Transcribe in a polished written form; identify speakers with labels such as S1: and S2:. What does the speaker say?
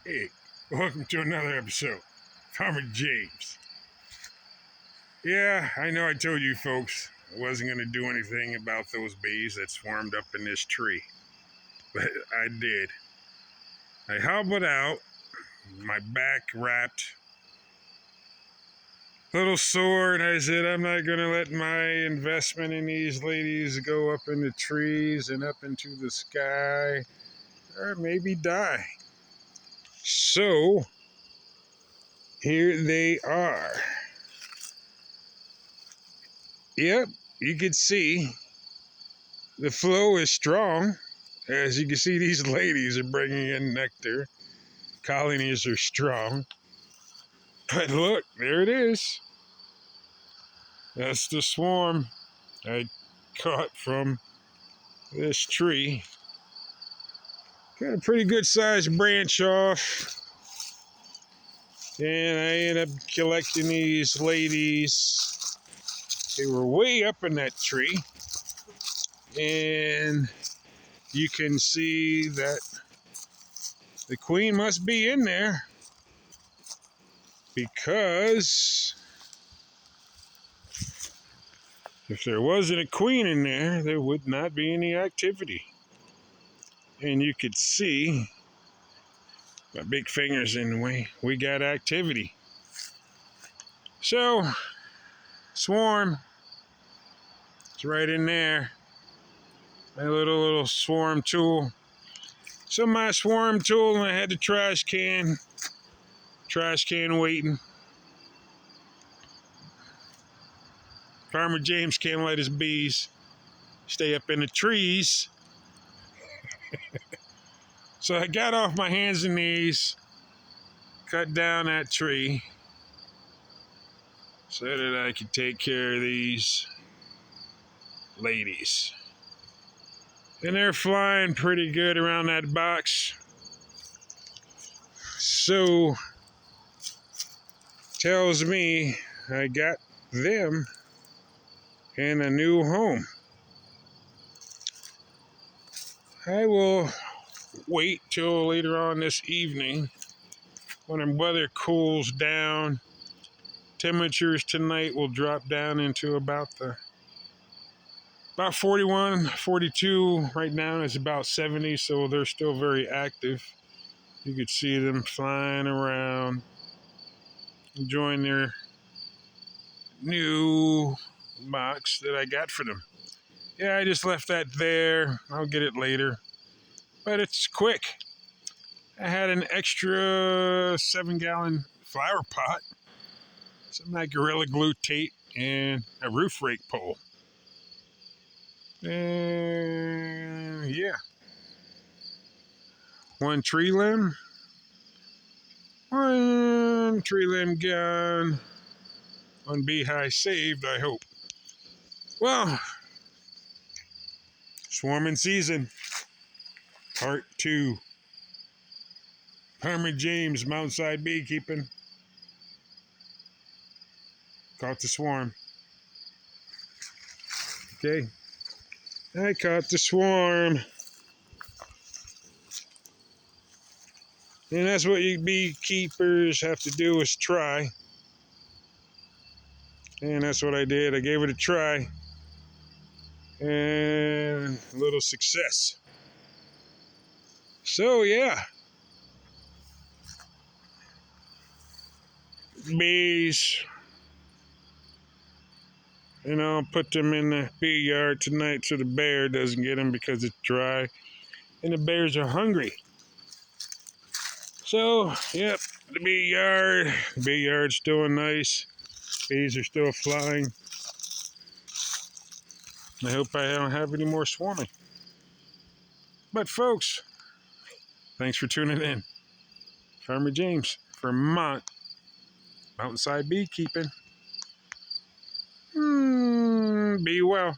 S1: Hey, welcome to another episode. Farmer James. Yeah, I know I told you folks I wasn't going to do anything about those bees that swarmed up in this tree, but I did. I hobbled out, my back wrapped, a little sore, and I said, I'm not going to let my investment in these ladies go up in the trees and up into the sky, or maybe die. So, here they are. Yep, you can see the flow is strong. As you can see, these ladies are bringing in nectar. Colonies are strong. But look, there it is. That's the swarm I caught from this tree. Got a pretty good sized branch off. And I ended up collecting these ladies. They were way up in that tree. And you can see that the queen must be in there because if there wasn't a queen in there would not be any activity. And you could see my big finger's in the way. We got activity. So, swarm, it's right in there. My little swarm tool. So my swarm tool, and I had the trash can waiting. Farmer James can't let his bees stay up in the trees. So I got off my hands and knees, cut down that tree so that I could take care of these ladies. And they're flying pretty good around that box. So, tells me I got them in a new home. I will wait till later on this evening when the weather cools down. Temperatures tonight will drop down into about 41, 42. Right now it's about 70, so they're still very active. You could see them flying around, enjoying their new box that I got for them. Yeah, I just left that there. I'll get it later. But it's quick. I had an extra 7-gallon flower pot, some of that Gorilla Glue tape, and a roof rake pole. And yeah. One tree limb gone. One beehive saved, I hope. Well, swarming season, part 2. Farmer James, Mountainside Beekeeping. Caught the swarm. Okay. I caught the swarm. And that's what you beekeepers have to do is try. And that's what I did. I gave it a try. And a little success. So, yeah. Bees. And I'll put them in the bee yard tonight so the bear doesn't get them because it's dry. And the bears are hungry. So, yep, the bee yard's doing nice. Bees are still flying. I hope I don't have any more swarming. But folks, thanks for tuning in. Farmer James from Mountainside Beekeeping. Be well.